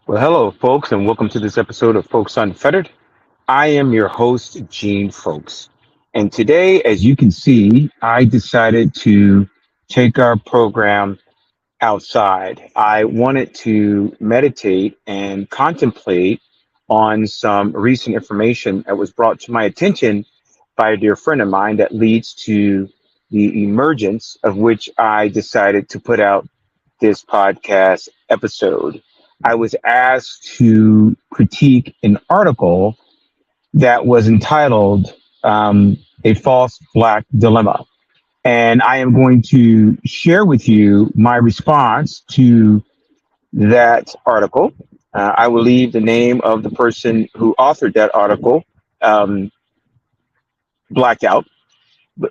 Well, hello, folks, and welcome to this episode of Folks Unfettered. I am your host, Gene Folks. And today, as you can see, I decided to take our program outside. I wanted to meditate and contemplate on some recent information that was brought to my attention by a dear friend of mine that leads to the emergence of which I decided to put out this podcast episode. I was asked to critique an article that was entitled A False Black Dilemma. And I am going to share with you my response to that article. I will leave the name of the person who authored that article um, blacked out.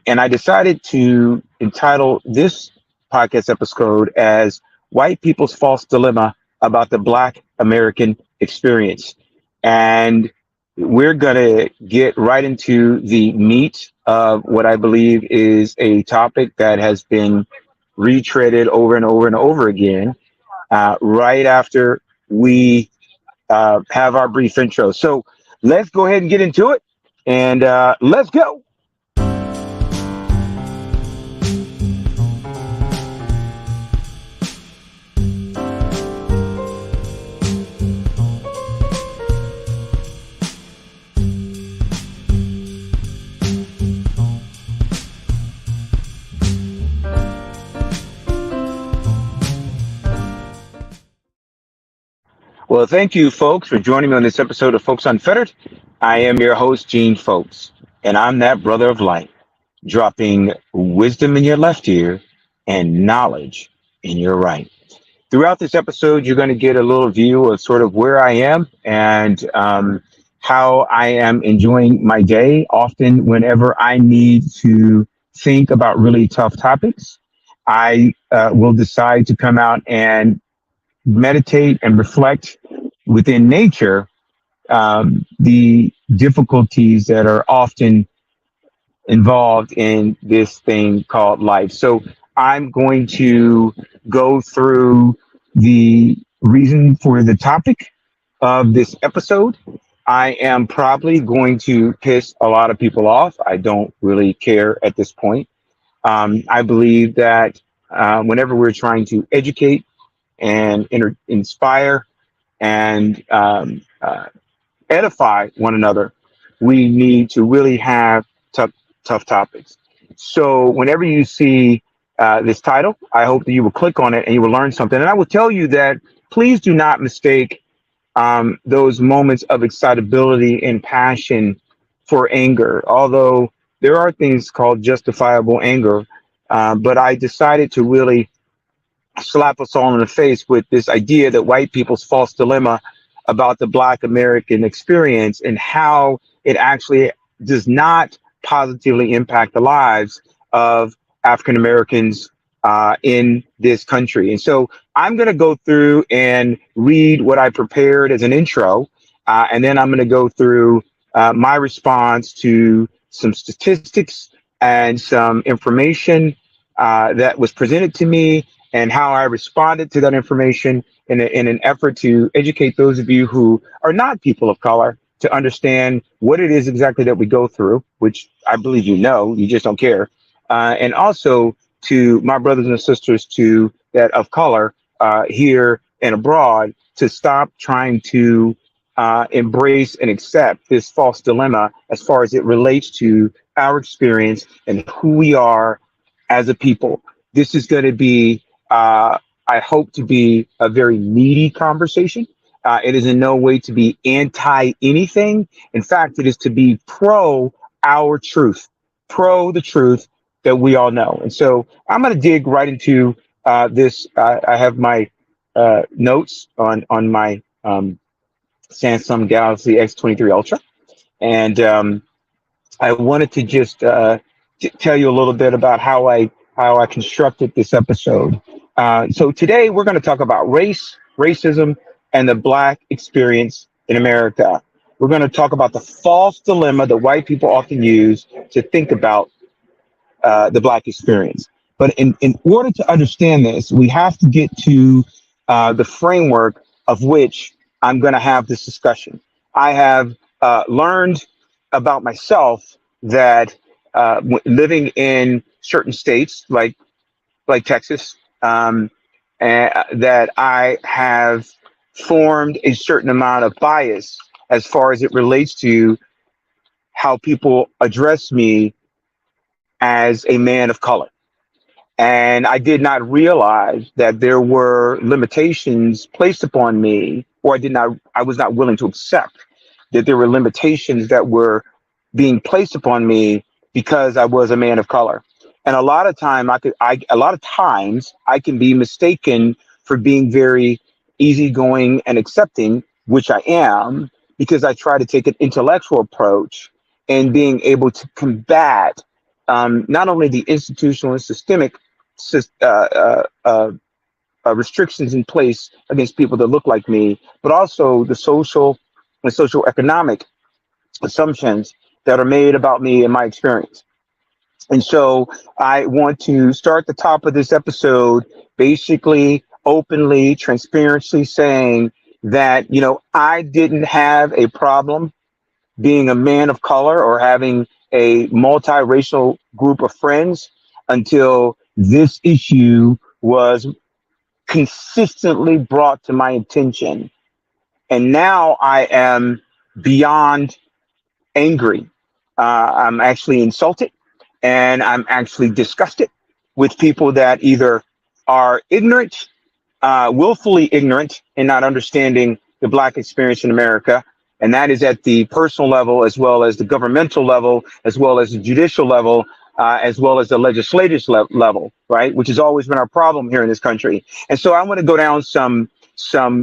And I decided to entitle this podcast episode as White People's False Dilemma about the Black American Experience. And we're going to get right into the meat of what I believe is a topic that has been retreaded over and over and over again right after we have our brief intro. So let's go ahead and get into it and let's go. Well, thank you, folks, for joining me on this episode of Folks Unfettered. I am your host, Gene Folks, and I'm that brother of light, dropping wisdom in your left ear and knowledge in your right. Throughout this episode, you're going to get a little view of sort of where I am and how I am enjoying my day. Often, whenever I need to think about really tough topics, I will decide to come out and meditate and reflect within nature the difficulties that are often involved in this thing called life. So I'm going to go through the reason for the topic of this episode. I am probably going to piss a lot of people off. I don't really care at this point. I believe that whenever we're trying to educate and inspire and edify one another, we need to really have tough topics. So whenever you see this title, I hope that you will click on it and you will learn something. And I will tell you that please do not mistake those moments of excitability and passion for anger, although there are things called justifiable anger. But I decided to really slap us all in the face with this idea that white people's false dilemma about the Black American experience and how it actually does not positively impact the lives of African Americans in this country. And so I'm going to go through and read what I prepared as an intro, and then I'm going to go through my response to some statistics and some information that was presented to me and how I responded to that information in an effort to educate those of you who are not people of color to understand what it is exactly that we go through, which I believe you know, you just don't care. And also to my brothers and sisters to that of color here and abroad to stop trying to embrace and accept this false dilemma as far as it relates to our experience and who we are as a people. This is going to be I hope to be a very meaty conversation. It is in no way to be anti anything. In fact, it is to be pro our truth, pro the truth that we all know. And so I'm going to dig right into this. I have my notes on my Samsung Galaxy S23 Ultra. And I wanted to just tell you a little bit about how I constructed this episode. So today we're going to talk about racism, and the Black experience in America. We're going to talk about the false dilemma that white people often use to think about the Black experience. But in order to understand this, we have to get to the framework of which I'm going to have this discussion. I have learned about myself that living in certain states like Texas, that I have formed a certain amount of bias as far as it relates to how people address me as a man of color. And I did not realize that there were limitations placed upon me, or I was not willing to accept that there were limitations that were being placed upon me because I was a man of color. And a lot of times I can be mistaken for being very easygoing and accepting, which I am, because I try to take an intellectual approach and being able to combat not only the institutional and systemic sys- restrictions in place against people that look like me, but also the social and social economic assumptions that are made about me and my experience. And so I want to start the top of this episode basically openly, transparently saying that, I didn't have a problem being a man of color or having a multiracial group of friends until this issue was consistently brought to my attention. And now I am beyond angry. I'm actually insulted and I'm actually disgusted with people that either are ignorant, willfully ignorant, and not understanding the Black experience in America. And that is at the personal level, as well as the governmental level, as well as the judicial level, as well as the legislative level, right? Which has always been our problem here in this country. And so I want to go down some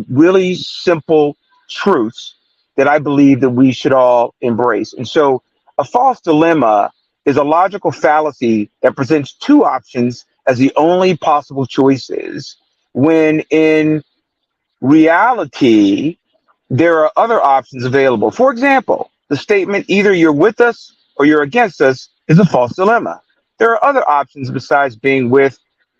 really simple truths that I believe that we should all embrace. And so a false dilemma is a logical fallacy that presents two options as the only possible choices, when in reality, there are other options available. For example, the statement either you're with us or you're against us is a false dilemma. There are other options besides being with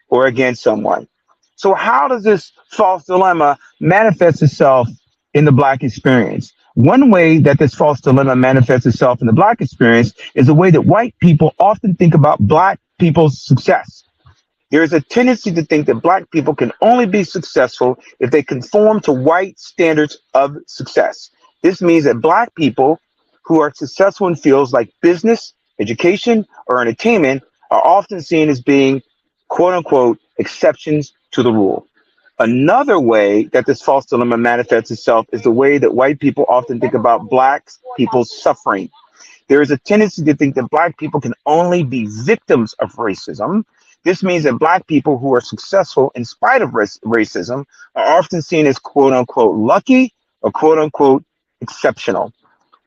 or against someone. So, how does this false dilemma manifest itself in the Black experience? One way that this false dilemma manifests itself in the Black experience is the way that white people often think about Black people's success. There is a tendency to think that Black people can only be successful if they conform to white standards of success. This means that Black people who are successful in fields like business, education, or entertainment are often seen as being quote unquote exceptions to the rule. Another way that this false dilemma manifests itself is the way that white people often think about Black people's suffering. There is a tendency to think that Black people can only be victims of racism. This means that Black people who are successful in spite of racism are often seen as quote unquote lucky or quote unquote exceptional.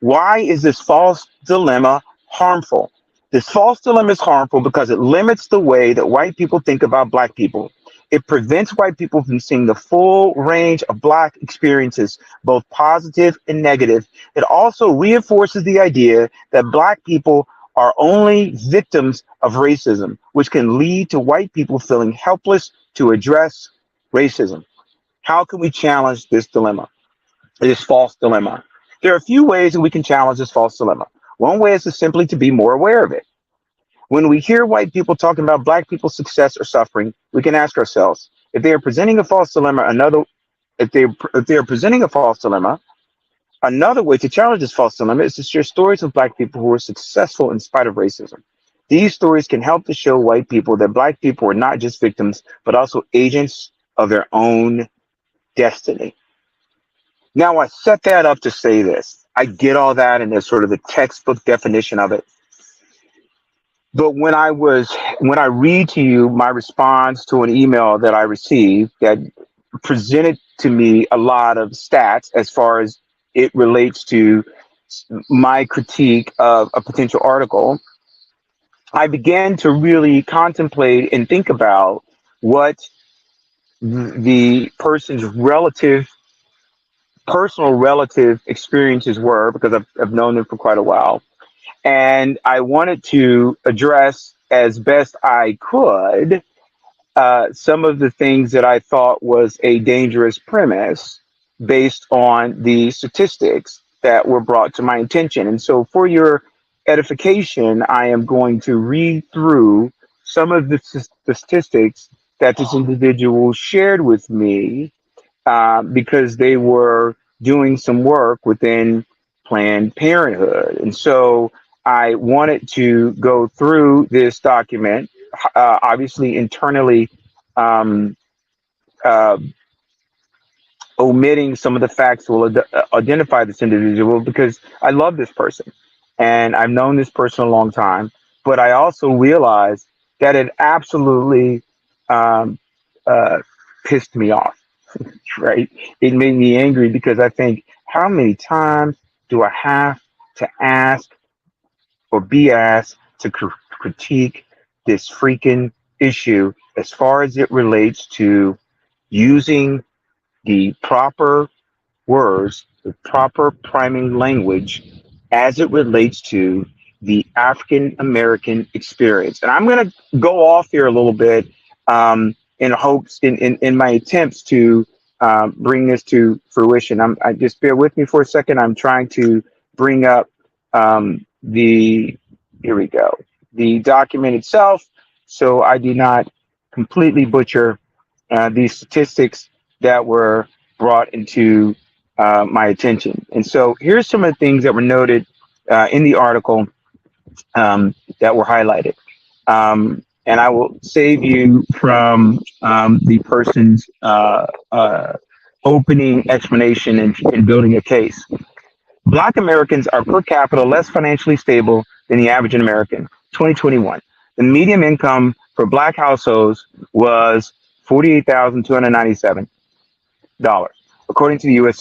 Why is this false dilemma harmful? This false dilemma is harmful because it limits the way that white people think about Black people. It prevents white people from seeing the full range of Black experiences, both positive and negative. It also reinforces the idea that Black people are only victims of racism, which can lead to white people feeling helpless to address racism. How can we challenge this dilemma, this false dilemma? There are a few ways that we can challenge this false dilemma. One way is to simply to be more aware of it. When we hear white people talking about Black people's success or suffering, we can ask ourselves, if they are presenting a false dilemma, if they are presenting a false dilemma, another way to challenge this false dilemma is to share stories of Black people who are successful in spite of racism. These stories can help to show white people that Black people are not just victims, but also agents of their own destiny. Now, I set that up to say this. I get all that, and there's sort of the textbook definition of it. But when I read to you my response to an email that I received that presented to me a lot of stats as far as it relates to my critique of a potential article, I began to really contemplate and think about what the person's personal relative experiences were, because I've known them for quite a while. And I wanted to address as best I could some of the things that I thought was a dangerous premise based on the statistics that were brought to my attention. And so, for your edification, I am going to read through some of the statistics that this individual shared with me because they were doing some work within Planned Parenthood. And so I wanted to go through this document, obviously internally um, uh, omitting some of the facts will identify this individual because I love this person and I've known this person a long time. But I also realized that it absolutely um, uh, pissed me off, right? It made me angry because I think, how many times do I have to ask or be asked to critique this freaking issue as far as it relates to using the proper words, the proper priming language as it relates to the African American experience. And I'm going to go off here a little bit in hopes, in my attempts to bring this to fruition. I just bear with me for a second. I'm trying to bring up here we go, the document itself, so I do not completely butcher these statistics that were brought into my attention. And so here's some of the things that were noted in the article that were highlighted. And I will save you from the person's opening explanation in building a case. Black Americans are per capita less financially stable than the average American. 2021. The median income for Black households was $48,297, according to the U.S.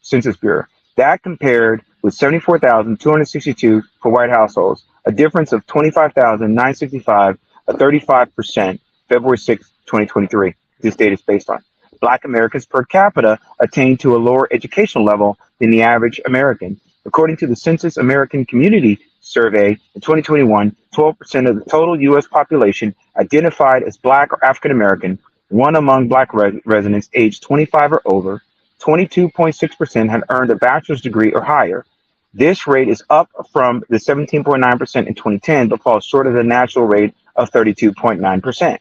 Census Bureau. That compared with 74,262 for white households, a difference of 25,965, a 35%, February 6, 2023. This data is based on. Black Americans per capita attained to a lower educational level than the average American. According to the Census American Community Survey in 2021, 12% of the total U.S. population identified as Black or African American. One among Black residents aged 25 or over, 22.6% had earned a bachelor's degree or higher. This rate is up from the 17.9% in 2010, but falls short of the national rate of 32.9%.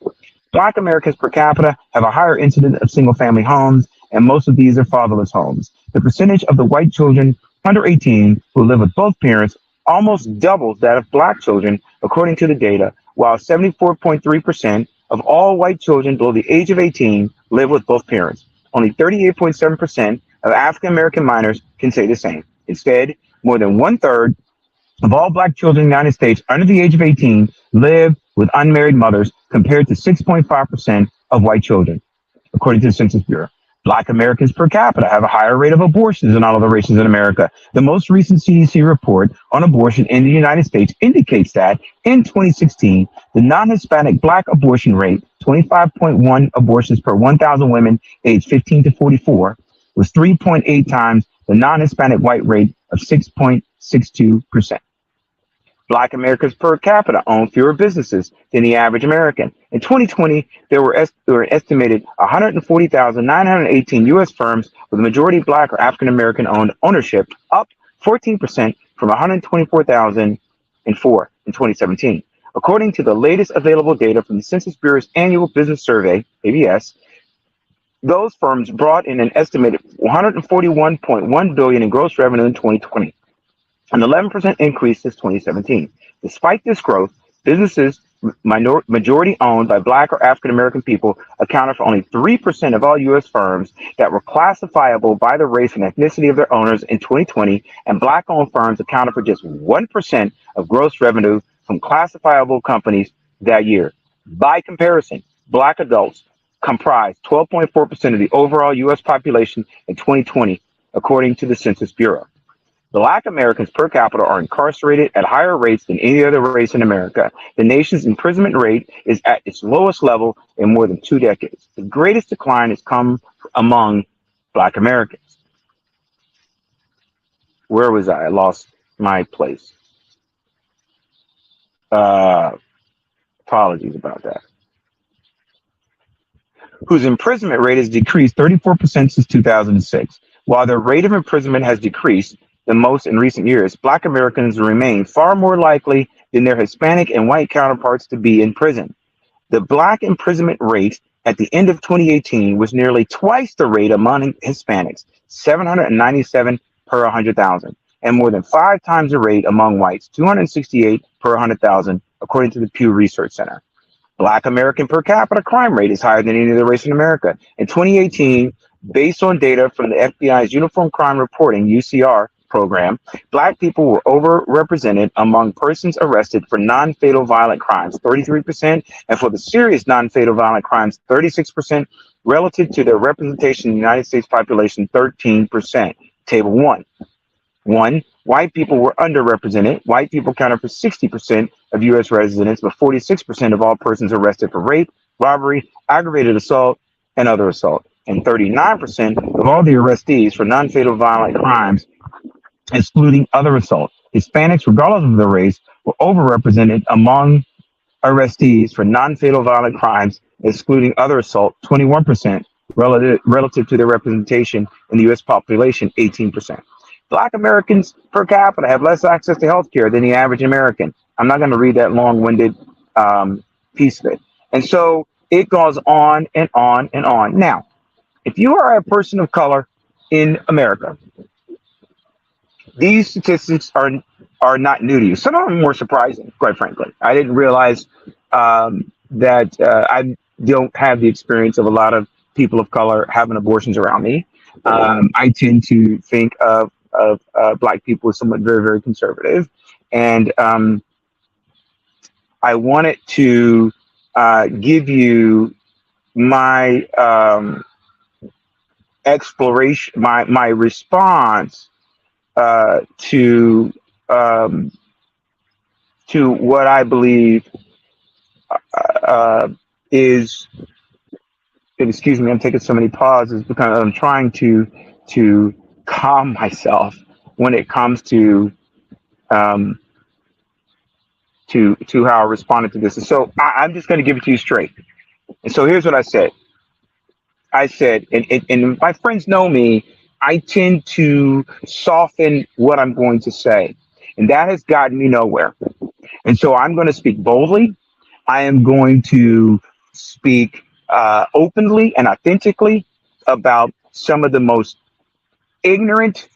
Black Americans per capita have a higher incidence of single-family homes, and most of these are fatherless homes. The percentage of the white children under 18 who live with both parents almost doubles that of Black children, according to the data, while 74.3% of all white children below the age of 18 live with both parents. Only 38.7% of African American minors can say the same. Instead, more than one-third of all Black children in the United States under the age of 18 live with unmarried mothers, compared to 6.5% of white children, according to the Census Bureau. Black Americans per capita have a higher rate of abortions than all other races in America. The most recent CDC report on abortion in the United States indicates that in 2016, the non-Hispanic Black abortion rate, 25.1 abortions per 1,000 women aged 15 to 44, was 3.8 times the non-Hispanic white rate of 6.62%. Black Americans per capita own fewer businesses than the average American. In 2020, there were an estimated 140,918 U.S. firms with a majority Black or African American owned ownership, up 14% from 124,004 in 2017. According to the latest available data from the Census Bureau's annual business survey, ABS, those firms brought in an estimated $141.1 billion in gross revenue in 2020. An 11% increase since 2017. Despite this growth, businesses majority owned by Black or African American people accounted for only 3% of all U.S. firms that were classifiable by the race and ethnicity of their owners in 2020, and Black-owned firms accounted for just 1% of gross revenue from classifiable companies that year. By comparison, Black adults comprised 12.4% of the overall U.S. population in 2020, according to the Census Bureau. Black Americans per capita are incarcerated at higher rates than any other race in America. The nation's imprisonment rate is at its lowest level in more than 2 decades. The greatest decline has come among Black Americans. Where was I? I lost my place. Apologies about that. Whose imprisonment rate has decreased 34% since 2006. While their rate of imprisonment has decreased the most in recent years, Black Americans remain far more likely than their Hispanic and white counterparts to be in prison. The Black imprisonment rate at the end of 2018 was nearly twice the rate among Hispanics, 797 per 100,000, and more than 5 times the rate among whites, 268 per 100,000, according to the Pew Research Center. Black American per capita crime rate is higher than any other race in America. In 2018, based on data from the FBI's Uniform Crime Reporting (UCR) program, Black people were overrepresented among persons arrested for non-fatal violent crimes, 33%, and for the serious non-fatal violent crimes, 36%, relative to their representation in the United States population, 13%. Table 1. White people were underrepresented. White people counted for 60% of U.S. residents, but 46% of all persons arrested for rape, robbery, aggravated assault, and other assault. And 39% of all the arrestees for non-fatal violent crimes, excluding other assault. Hispanics, regardless of their race, were overrepresented among arrestees for non-fatal violent crimes, excluding other assault, 21%, relative to their representation in the U.S. population, 18%. Black Americans per capita have less access to health care than the average American. I'm not going to read that long-winded piece of it. And so it goes on and on and on. Now, if you are a person of color in America, these statistics are not new to you. Some of them are more surprising, quite frankly. I didn't realize that I don't have the experience of a lot of people of color having abortions around me. I tend to think of Black people as somewhat very, very conservative. And I wanted to give you my exploration, my response to what I believe is, and excuse me, I'm taking so many pauses because I'm trying to calm myself when it comes to how I responded to this. And so I'm just going to give it to you straight. And so here's what I said. And my friends know me, I tend to soften what I'm going to say. And that has gotten me nowhere. And so I'm going to speak boldly. I am going to speak openly and authentically about some of the most ignorant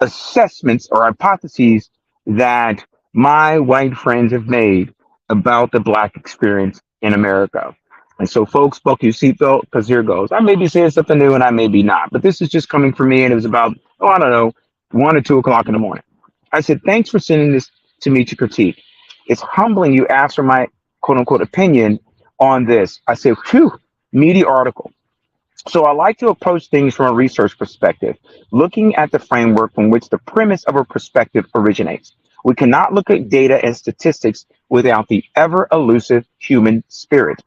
assessments or hypotheses that my white friends have made about the Black experience in America. And so, folks, buckle your seatbelt, because here goes. I may be saying something new and I may be not, but this is just coming from me, and it was about, I don't know, 1 or 2 o'clock in the morning. I said, thanks for sending this to me to critique. It's humbling you asked for my quote unquote opinion on this. I said, phew, meaty article. So I like to approach things from a research perspective, looking at the framework from which the premise of a perspective originates. We cannot look at data and statistics without the ever elusive human spirit.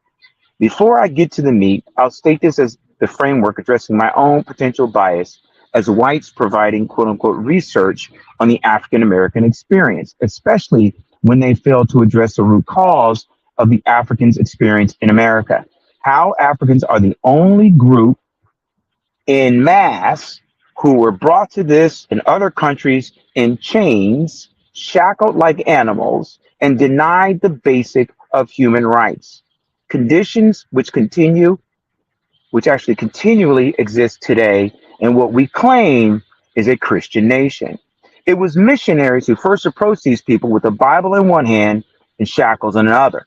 Before I get to the meat, I'll state this as the framework addressing my own potential bias as whites providing quote unquote research on the African American experience, especially when they fail to address the root cause of the Africans' experience in America. How Africans are the only group in mass who were brought to this in other countries in chains, shackled like animals, and denied the basic of human rights. Conditions which actually continually exist today in what we claim is a Christian nation. It was missionaries who first approached these people with the Bible in one hand and shackles in another.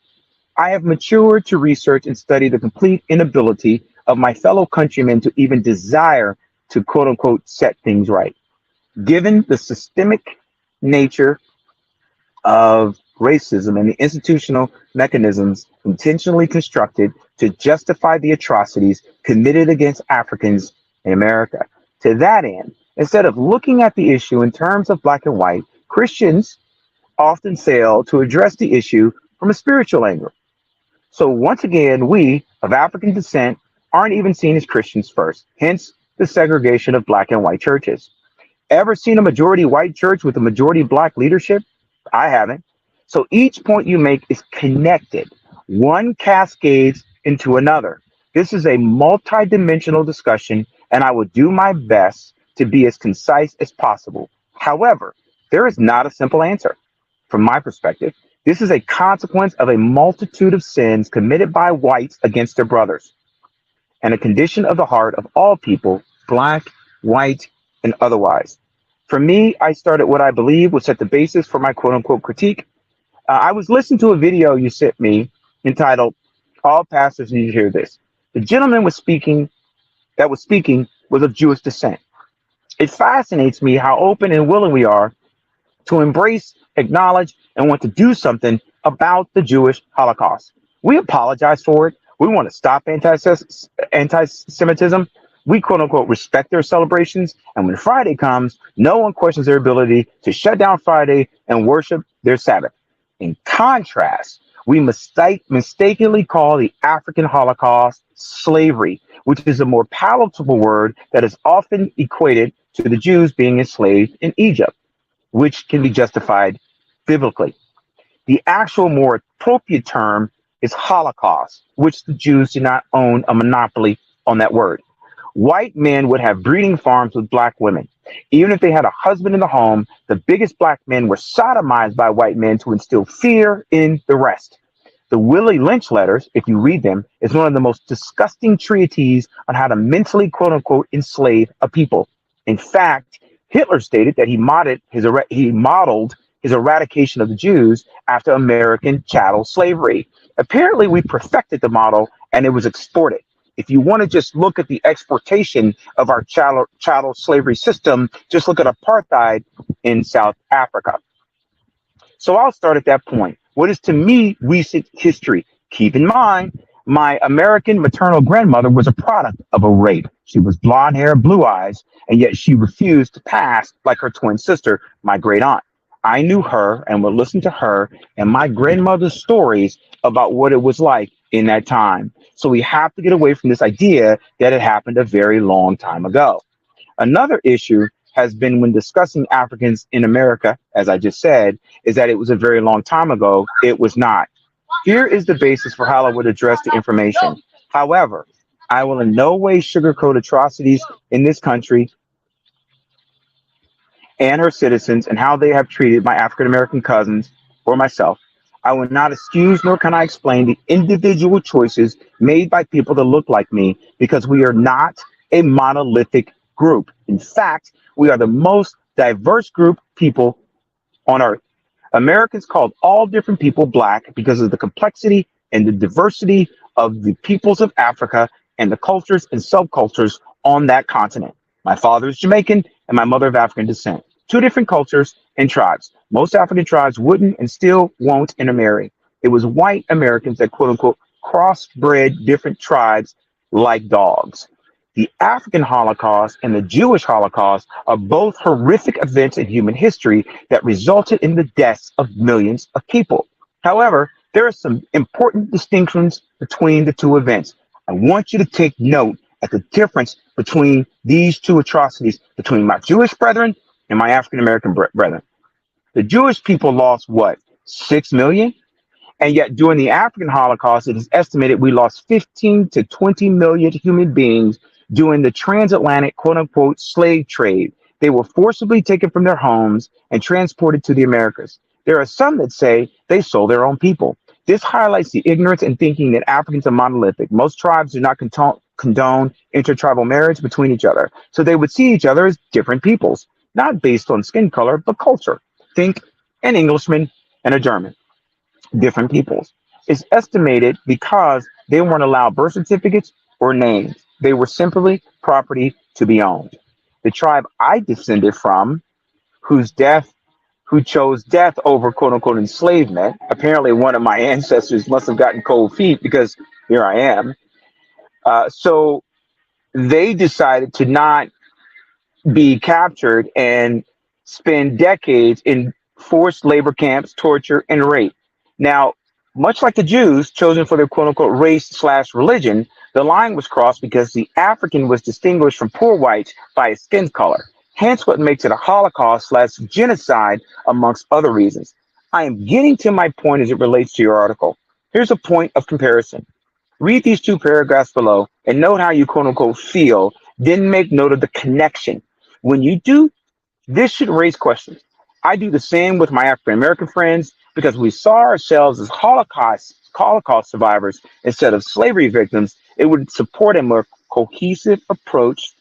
I have matured to research and study the complete inability of my fellow countrymen to even desire to quote unquote set things right. Given the systemic nature of racism and the institutional mechanisms intentionally constructed to justify the atrocities committed against Africans in America. To that end, instead of looking at the issue in terms of Black and white, Christians often fail to address the issue from a spiritual angle. So once again, we of African descent aren't even seen as Christians first, hence the segregation of Black and white churches. Ever seen a majority white church with a majority Black leadership? I haven't. So each point you make is connected. One cascades into another. This is a multi-dimensional discussion and I will do my best to be as concise as possible. However, there is not a simple answer. From my perspective, this is a consequence of a multitude of sins committed by whites against their brothers, and a condition of the heart of all people, black, white, and otherwise. For me, I started what I believe would set the basis for my quote unquote critique. I was listening to a video you sent me entitled "All Pastors Need to Hear This." The gentleman was speaking was of Jewish descent. It fascinates me how open and willing we are to embrace, acknowledge, and want to do something about the Jewish Holocaust. We apologize for it. We want to stop anti-Semitism. We quote unquote respect their celebrations. And when Friday comes, no one questions their ability to shut down Friday and worship their Sabbath. In contrast, we mistakenly call the African Holocaust slavery, which is a more palatable word that is often equated to the Jews being enslaved in Egypt, which can be justified biblically. The actual more appropriate term is Holocaust, which the Jews do not own a monopoly on that word. White men would have breeding farms with black women. Even if they had a husband in the home, the biggest black men were sodomized by white men to instill fear in the rest. The Willie Lynch letters, if you read them, is one of the most disgusting treatises on how to mentally, quote unquote, enslave a people. In fact, Hitler stated that he modeled his eradication of the Jews after American chattel slavery. Apparently, we perfected the model and it was exported. If you want to just look at the exportation of our chattel slavery system, just look at apartheid in South Africa. So I'll start at that point. What is to me recent history? Keep in mind, my American maternal grandmother was a product of a rape. She was blonde hair, blue eyes, and yet she refused to pass like her twin sister, my great aunt. I knew her and would listen to her and my grandmother's stories about what it was like in that time. So we have to get away from this idea that it happened a very long time ago. Another issue has been when discussing Africans in America, as I just said, is that it was a very long time ago. It was not. Here is the basis for how I would address the information. However, I will in no way sugarcoat atrocities in this country and her citizens and how they have treated my African American cousins or myself. I will not excuse nor can I explain the individual choices made by people that look like me because we are not a monolithic group. In fact, we are the most diverse group of people on earth. Americans called all different people black because of the complexity and the diversity of the peoples of Africa and the cultures and subcultures on that continent. My father is Jamaican and my mother of African descent. Two different cultures and tribes. Most African tribes wouldn't and still won't intermarry. It was white Americans that quote unquote crossbred different tribes like dogs. The African Holocaust and the Jewish Holocaust are both horrific events in human history that resulted in the deaths of millions of people. However, there are some important distinctions between the two events. I want you to take note at the difference between these two atrocities between my Jewish brethren and my African American brethren. The Jewish people lost what? 6 million? And yet during the African Holocaust, it is estimated we lost 15 to 20 million human beings during the transatlantic quote unquote slave trade. They were forcibly taken from their homes and transported to the Americas. There are some that say they sold their own people. This highlights the ignorance in thinking that Africans are monolithic. Most tribes do not condone intertribal marriage between each other. So they would see each other as different peoples, not based on skin color, but culture. Think an Englishman and a German, different peoples. It's estimated because they weren't allowed birth certificates or names. They were simply property to be owned. The tribe I descended from, who chose death over quote unquote enslavement. Apparently, one of my ancestors must have gotten cold feet because here I am. So they decided to not be captured and spend decades in forced labor camps, torture, and rape. Now, much like the Jews chosen for their quote unquote race/religion, the line was crossed because the African was distinguished from poor whites by his skin color. Hence what makes it a Holocaust/genocide, amongst other reasons. I am getting to my point as it relates to your article. Here's a point of comparison. Read these two paragraphs below and note how you quote unquote feel Then make note of the connection. When you do, this should raise questions. I do the same with my African American friends because we saw ourselves as Holocaust survivors instead of slavery victims. It would support a more cohesive approach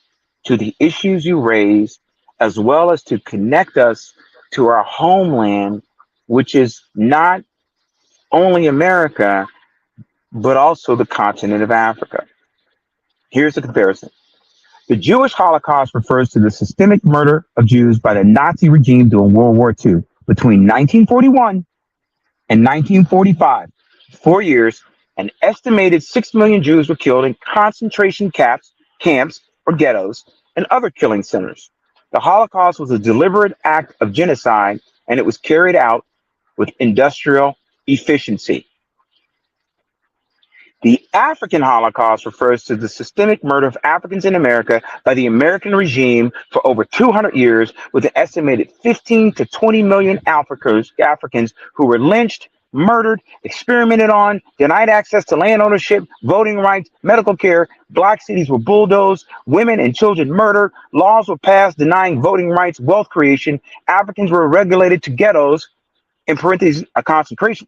to the issues you raise, as well as to connect us to our homeland, which is not only America, but also the continent of Africa. Here's the comparison. The Jewish Holocaust refers to the systemic murder of Jews by the Nazi regime during World War II between 1941 and 1945. 4 years, an estimated 6 million Jews were killed in concentration camps or ghettos, and other killing centers. The Holocaust was a deliberate act of genocide, and it was carried out with industrial efficiency. The African Holocaust refers to the systemic murder of Africans in America by the American regime for over 200 years, with an estimated 15 to 20 million Africans who were lynched, murdered, experimented on, denied access to land ownership, voting rights, medical care. Black cities were bulldozed, women and children murdered, laws were passed denying voting rights, wealth creation. Africans were relegated to ghettos, in parentheses,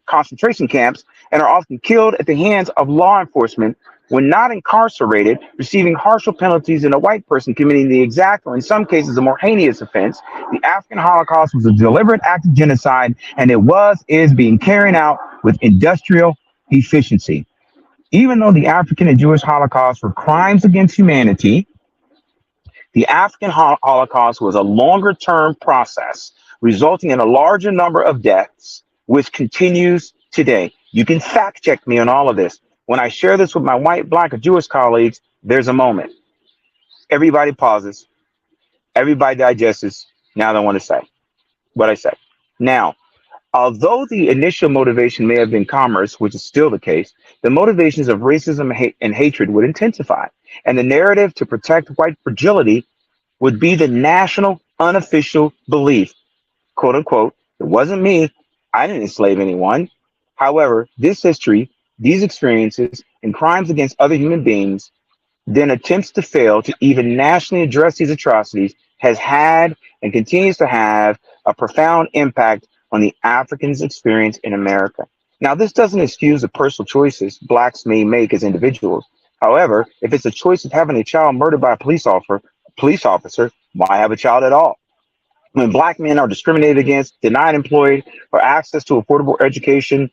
concentration camps, and are often killed at the hands of law enforcement when not incarcerated, receiving harsher penalties than a white person committing the exact, or in some cases, a more heinous offense. The African Holocaust was a deliberate act of genocide, and is being carried out with industrial efficiency. Even though the African and Jewish Holocaust were crimes against humanity, the African Holocaust was a longer term process, resulting in a larger number of deaths, which continues today. You can fact check me on all of this. When I share this with my white, black, or Jewish colleagues, there's a moment. Everybody pauses. Everybody digests. Now they want to say what I say. Now, although the initial motivation may have been commerce, which is still the case, the motivations of racism and hatred would intensify, and the narrative to protect white fragility would be the national unofficial belief, quote unquote, it wasn't me, I didn't enslave anyone. However, this history, these experiences, and crimes against other human beings, then attempts to fail to even nationally address these atrocities, has had and continues to have a profound impact on the Africans' experience in America. Now, this doesn't excuse the personal choices blacks may make as individuals. However, if it's a choice of having a child murdered by a police officer, why have a child at all? When black men are discriminated against, denied employment or access to affordable education,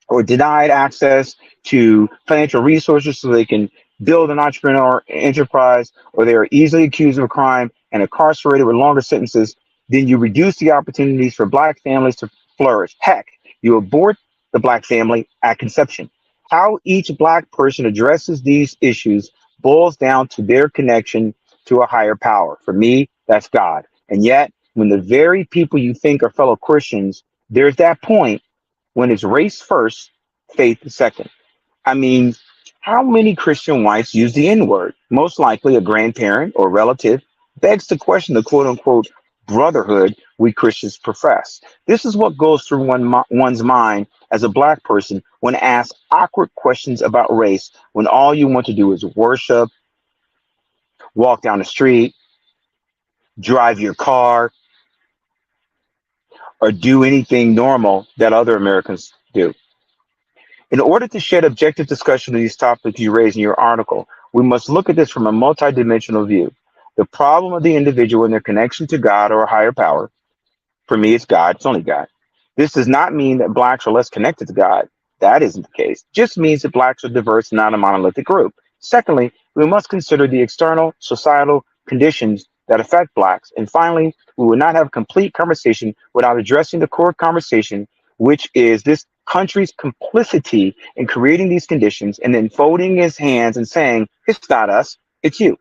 or denied access to financial resources so they can build an entrepreneur enterprise, or they are easily accused of a crime and incarcerated with longer sentences, then you reduce the opportunities for black families to flourish. Heck, you abort the black family at conception. How each black person addresses these issues boils down to their connection to a higher power. For me, that's God. And yet, when the very people you think are fellow Christians, there's that point when it's race first, faith second. I mean, how many Christian whites use the N-word? Most likely a grandparent or relative. Begs to question the quote unquote brotherhood we Christians profess. This is what goes through one's mind as a black person when asked awkward questions about race, when all you want to do is worship, walk down the street, drive your car, or do anything normal that other Americans do. In order to shed objective discussion of these topics you raise in your article, we must look at this from a multidimensional view. The problem of the individual and their connection to God or a higher power. For me, it's God. It's only God. This does not mean that blacks are less connected to God. That isn't the case. It just means that blacks are diverse, not a monolithic group. Secondly, we must consider the external societal conditions that affect blacks. And finally, we will not have a complete conversation without addressing the core conversation, which is this country's complicity in creating these conditions and then folding his hands and saying, it's not us, it's you.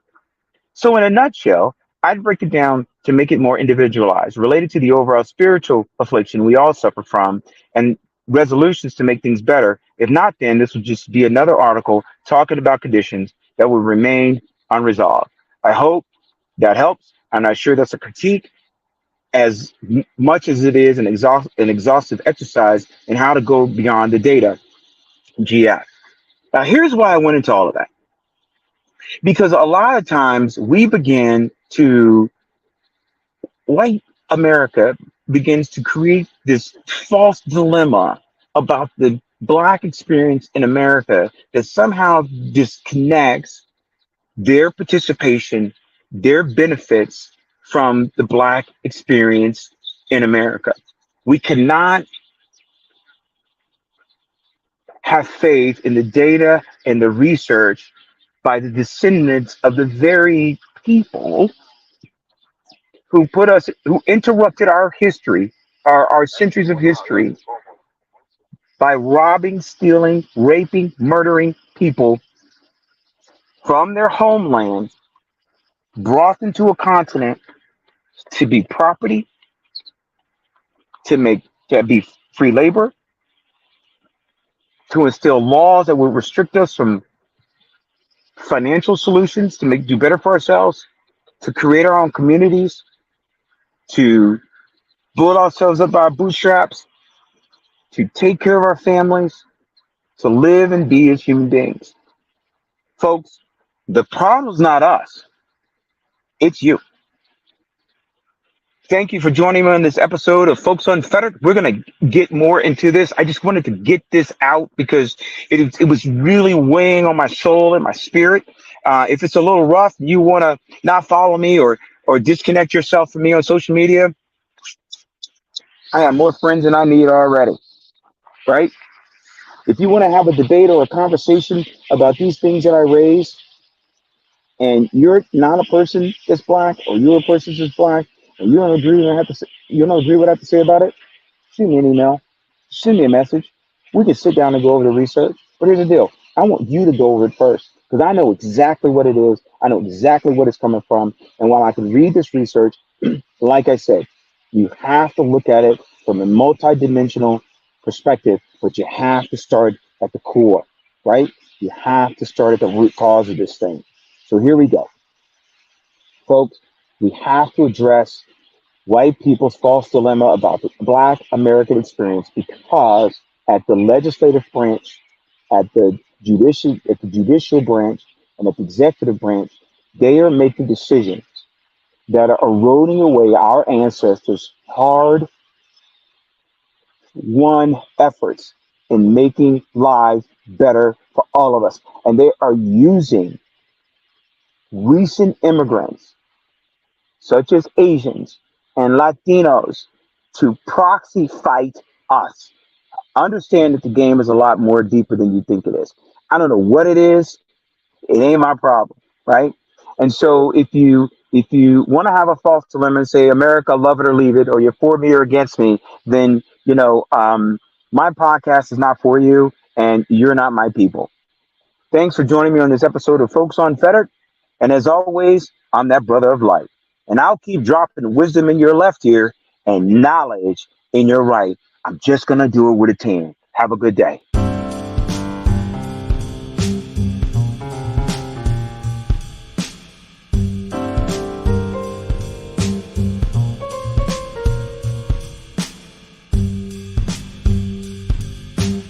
So in a nutshell, I'd break it down to make it more individualized, related to the overall spiritual affliction we all suffer from, and resolutions to make things better. If not, then this would just be another article talking about conditions that will remain unresolved. I hope that helps. I'm not sure that's a critique as much as it is an exhaustive exercise in how to go beyond the data GF. Now, here's why I went into all of that. Because a lot of times white America begins to create this false dilemma about the black experience in America that somehow disconnects their participation, their benefits from the black experience in America. We cannot have faith in the data and the research by the descendants of the very people who interrupted our history, our centuries of history, by robbing, stealing, raping, murdering people from their homeland, brought them to a continent to be property, to be free labor, to instill laws that would restrict us from financial solutions to do better for ourselves, to create our own communities, to build ourselves up by our bootstraps, to take care of our families, to live and be as human beings. Folks, the problem's not us, it's you. Thank you for joining me on this episode of Folks Unfettered. We're going to get more into this. I just wanted to get this out because it was really weighing on my soul and my spirit. If it's a little rough, you want to not follow me or disconnect yourself from me on social media, I have more friends than I need already, right? If you want to have a debate or a conversation about these things that I raise, and you're not a person that's black, or you're a person that's black, and you don't agree what I have to say about it, shoot me an email, send me a message. We can sit down and go over the research. But here's the deal: I want you to go over it first because I know exactly what it is. I know exactly what it's coming from. And while I can read this research, like I said, you have to look at it from a multidimensional perspective, but you have to start at the core, right? You have to start at the root cause of this thing. So here we go, folks. We have to address white people's false dilemma about the black American experience because at the legislative branch, at the judicial branch, and at the executive branch, they are making decisions that are eroding away our ancestors' hard won efforts in making lives better for all of us. And they are using recent immigrants, such as Asians and Latinos, to proxy fight us. Understand that the game is a lot more deeper than you think it is. I don't know what it is. It ain't my problem, right? And so if you want to have a false dilemma and say America, love it or leave it, or you're for me or against me, then my podcast is not for you, and you're not my people. Thanks for joining me on this episode of Folks Unfettered. And as always, I'm that brother of light. And I'll keep dropping wisdom in your left ear and knowledge in your right. I'm just going to do it with a 10. Have a good day.